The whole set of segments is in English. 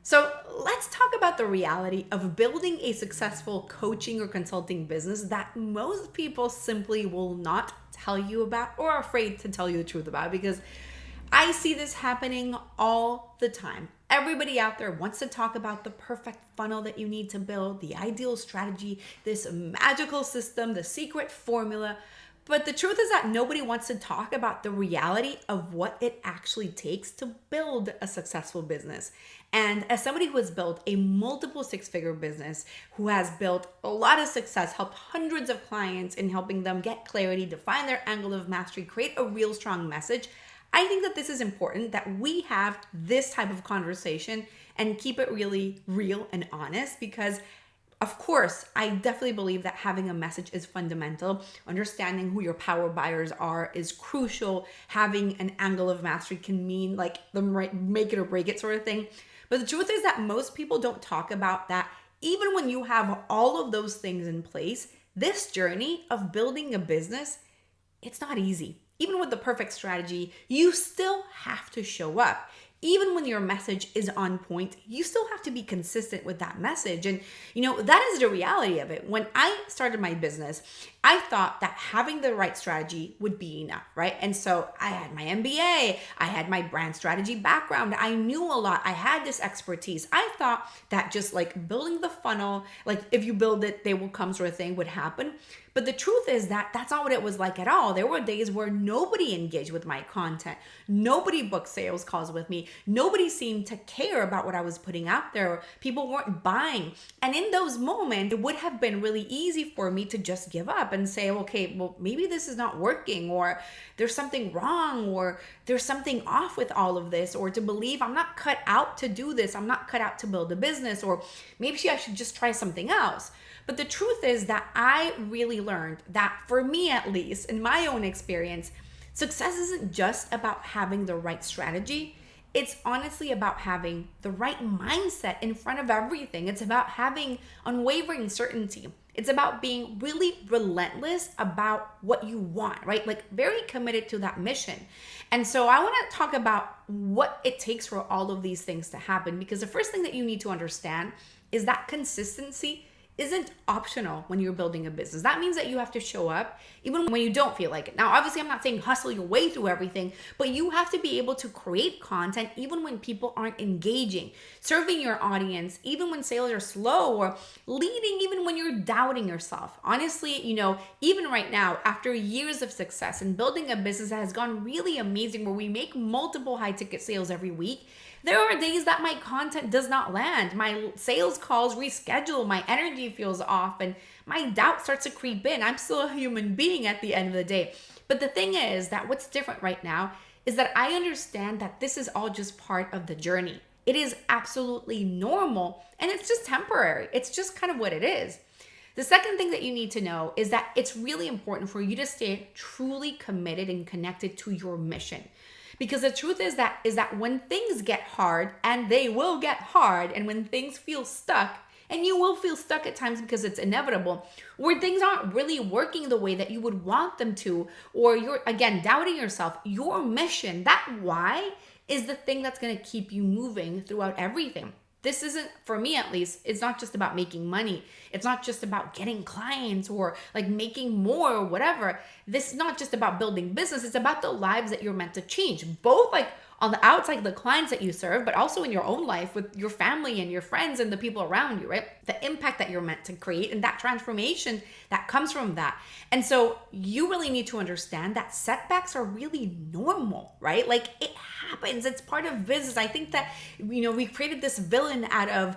So let's talk about the reality of building a successful coaching or consulting business that most people simply will not tell you about or are afraid to tell you the truth about, because I see this happening all the time. Everybody out there wants to talk about the perfect funnel that you need to build, the ideal strategy, this magical system, the secret formula. But the truth is that nobody wants to talk about the reality of what it actually takes to build a successful business. And as somebody who has built a multiple six-figure business, who has built a lot of success, helped hundreds of clients in helping them get clarity, define their angle of mastery, create a real strong message, I think that this is important that we have this type of conversation and keep it really real and honest, because of course, I definitely believe that having a message is fundamental. Understanding who your power buyers are is crucial. Having an angle of mastery can mean like the make it or break it sort of thing. But the truth is that most people don't talk about that. Even when you have all of those things in place, this journey of building a business, it's not easy. Even with the perfect strategy, you still have to show up. Even when your message is on point, you still have to be consistent with that message. And that is the reality of it. When I started my business, I thought that having the right strategy would be enough, right? And so I had my MBA, I had my brand strategy background, I knew a lot, I had this expertise. I thought that just like building the funnel, like if you build it, they will come sort of thing would happen. But the truth is that that's not what it was like at all. There were days where nobody engaged with my content. Nobody booked sales calls with me. Nobody seemed to care about what I was putting out there. People weren't buying. And in those moments, it would have been really easy for me to just give up and say, okay, well, maybe this is not working, or there's something wrong, or there's something off with all of this, or to believe I'm not cut out to do this. I'm not cut out to build a business, or maybe I should just try something else. But the truth is that I really learned that, for me at least, in my own experience, success isn't just about having the right strategy. It's honestly about having the right mindset in front of everything. It's about having unwavering certainty. It's about being really relentless about what you want, right? Like very committed to that mission. And so I want to talk about what it takes for all of these things to happen, because the first thing that you need to understand is that consistency isn't optional when you're building a business. That means that you have to show up even when you don't feel like it. Now, obviously, I'm not saying hustle your way through everything, but you have to be able to create content even when people aren't engaging, serving your audience even when sales are slow, or leading even when you're doubting yourself. Honestly, even right now, after years of success and building a business that has gone really amazing, where we make multiple high ticket sales every week, there are days that my content does not land. My sales calls reschedule, my energy feels off, and my doubt starts to creep in. I'm still a human being at the end of the day. But the thing is that what's different right now is that I understand that this is all just part of the journey. It is absolutely normal, and it's just temporary. It's just kind of what it is. The second thing that you need to know is that it's really important for you to stay truly committed and connected to your mission. Because the truth is that when things get hard, and they will get hard, and when things feel stuck, and you will feel stuck at times because it's inevitable, where things aren't really working the way that you would want them to, or you're, again, doubting yourself, your mission, that why, is the thing that's going to keep you moving throughout everything. This isn't, for me at least, it's not just about making money. It's not just about getting clients or like making more or whatever. This is not just about building business. It's about the lives that you're meant to change, both like on the outside, the clients that you serve, but also in your own life with your family and your friends and the people around you, right? The impact that you're meant to create and that transformation that comes from that. And so you really need to understand that setbacks are really normal, right? Like it happens. It's part of business. I think that, we created this villain out of,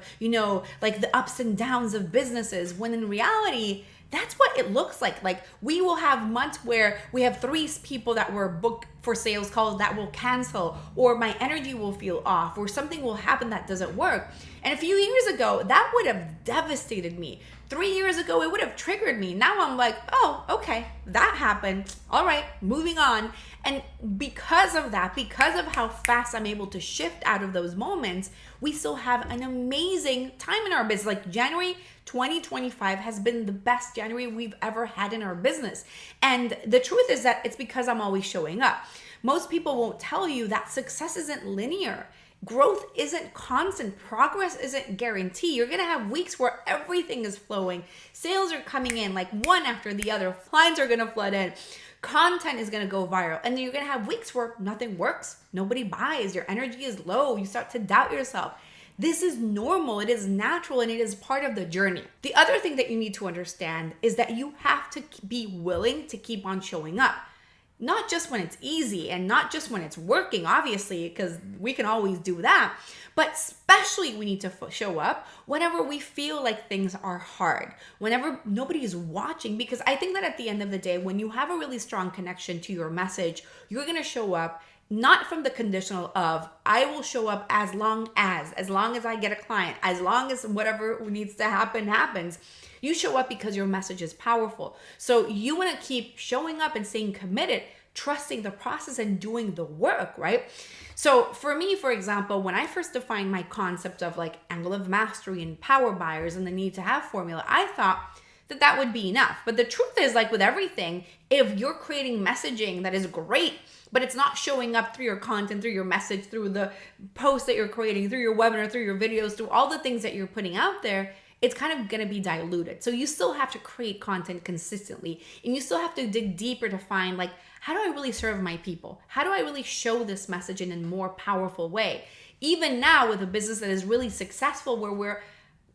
like the ups and downs of businesses, when in reality, that's what it looks like. Like we will have months where we have 3 people that were booked for sales calls that will cancel, or my energy will feel off, or something will happen that doesn't work. And a few years ago, that would have devastated me. 3 years ago, it would have triggered me. Now I'm like, oh, okay, that happened. All right, moving on. And because of that, because of how fast I'm able to shift out of those moments, we still have an amazing time in our business. Like January 2025 has been the best January we've ever had in our business. And the truth is that it's because I'm always showing up. Most people won't tell you that success isn't linear. Growth isn't constant. Progress isn't guaranteed. You're going to have weeks where everything is flowing. Sales are coming in like one after the other. Clients are going to flood in. Content is going to go viral. And then you're going to have weeks where nothing works. Nobody buys. Your energy is low. You start to doubt yourself. This is normal, it is natural, and it is part of the journey. The other thing that you need to understand is that you have to be willing to keep on showing up. Not just when it's easy and not just when it's working, obviously, because we can always do that, but especially we need to show up whenever we feel like things are hard, whenever nobody is watching, because I think that at the end of the day, when you have a really strong connection to your message, you're going to show up not from the conditional of, I will show up as long as I get a client, as long as whatever needs to happen happens. You show up because your message is powerful. So you want to keep showing up and staying committed, trusting the process and doing the work, right? So for me, for example, when I first defined my concept of like angle of mastery and power buyers and the need to have formula, I thought that would be enough. But the truth is, like with everything, if you're creating messaging that is great, but it's not showing up through your content, through your message, through the posts that you're creating, through your webinar, through your videos, through all the things that you're putting out there, it's kind of going to be diluted. So you still have to create content consistently, and you still have to dig deeper to find like, how do I really serve my people? How do I really show this message in a more powerful way? Even now with a business that is really successful, where we're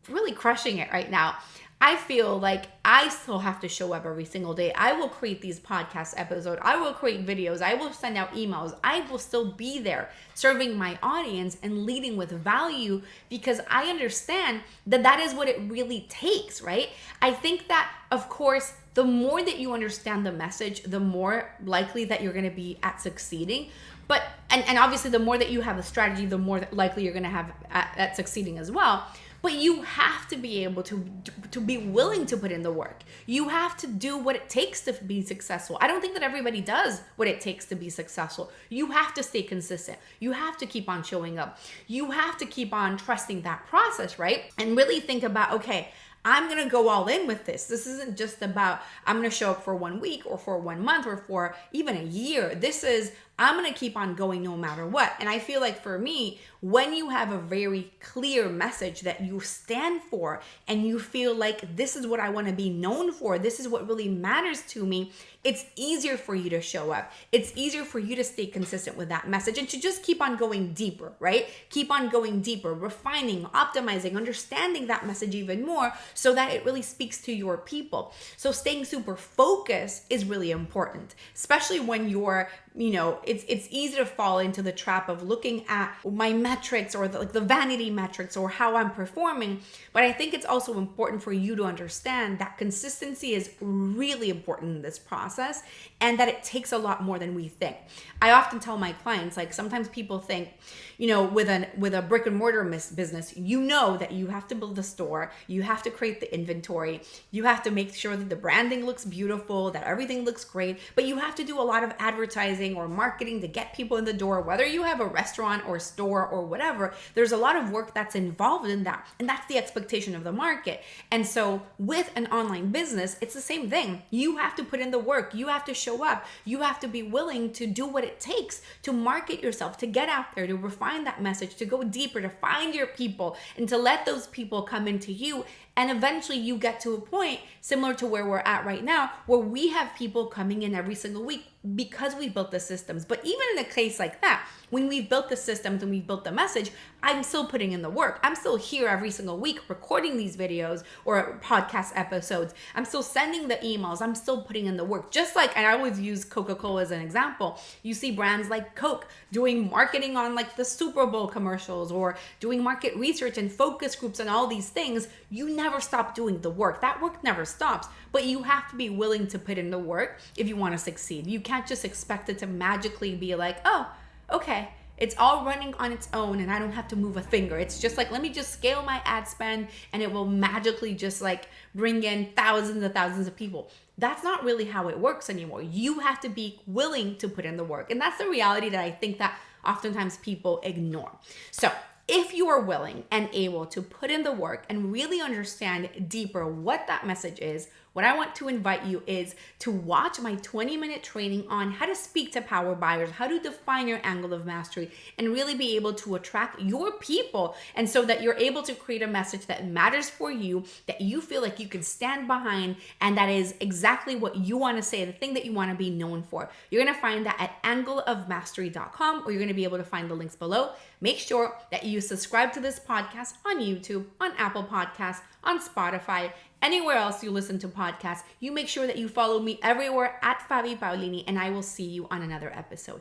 really crushing it right now, I feel like I still have to show up every single day. I will create these podcast episodes. I will create videos. I will send out emails. I will still be there serving my audience and leading with value, because I understand that that is what it really takes, right? I think that, of course, the more that you understand the message, the more likely that you're going to be at succeeding. But, and obviously the more that you have a strategy, the more likely you're going to have at succeeding as well. But you have to be able to be willing to put in the work. You have to do what it takes to be successful. I don't think that everybody does what it takes to be successful. You have to stay consistent. You have to keep on showing up. You have to keep on trusting that process, right? And really think about, okay, I'm going to go all in with this. This isn't just about, I'm going to show up for 1 week or for 1 month or for even a year. This is, I'm going to keep on going no matter what. And I feel like for me, when you have a very clear message that you stand for and you feel like this is what I want to be known for, this is what really matters to me, it's easier for you to show up. It's easier for you to stay consistent with that message and to just keep on going deeper, right? Keep on going deeper, refining, optimizing, understanding that message even more so that it really speaks to your people. So staying super focused is really important, especially when you're, it's easy to fall into the trap of looking at my metrics or the vanity metrics or how I'm performing. But I think it's also important for you to understand that consistency is really important in this process and that it takes a lot more than we think. I often tell my clients, like sometimes people think, with a brick and mortar business, that you have to build the store, you have to create the inventory, you have to make sure that the branding looks beautiful, that everything looks great, but you have to do a lot of advertising or marketing to get people in the door, whether you have a restaurant or store or whatever. There's a lot of work that's involved in that, and that's the expectation of the market. And so with an online business, it's the same thing. You have to put in the work, you have to show up, you have to be willing to do what it takes to market yourself, to get out there, to refine that message, to go deeper, to find your people, and to let those people come into you. And eventually you get to a point similar to where we're at right now, where we have people coming in every single week because we built the systems. But even in a case like that, when we've built the systems and we've built the message, I'm still putting in the work. I'm still here every single week recording these videos or podcast episodes. I'm still sending the emails. I'm still putting in the work. Just like, and I always use Coca-Cola as an example. You see brands like Coke doing marketing on like the Super Bowl commercials or doing market research and focus groups and all these things. You never stop doing the work. That work never stops, but you have to be willing to put in the work if you want to succeed. You can't just expect it to magically be like, oh, okay, it's all running on its own and I don't have to move a finger. It's just like, let me just scale my ad spend and it will magically just like bring in thousands and thousands of people. That's not really how it works anymore. You have to be willing to put in the work. And that's the reality that I think that oftentimes people ignore. So if you are willing and able to put in the work and really understand deeper what that message is, what I want to invite you is to watch my 20-minute training on how to speak to power buyers, how to define your angle of mastery, and really be able to attract your people. And so that you're able to create a message that matters for you, that you feel like you can stand behind, and that is exactly what you want to say, the thing that you want to be known for. You're going to find that at angleofmastery.com, or you're going to be able to find the links below. Make sure that you subscribe to this podcast on YouTube, on Apple Podcasts, on Spotify, anywhere else you listen to podcasts. You make sure that you follow me everywhere at Fabi Paolini, and I will see you on another episode.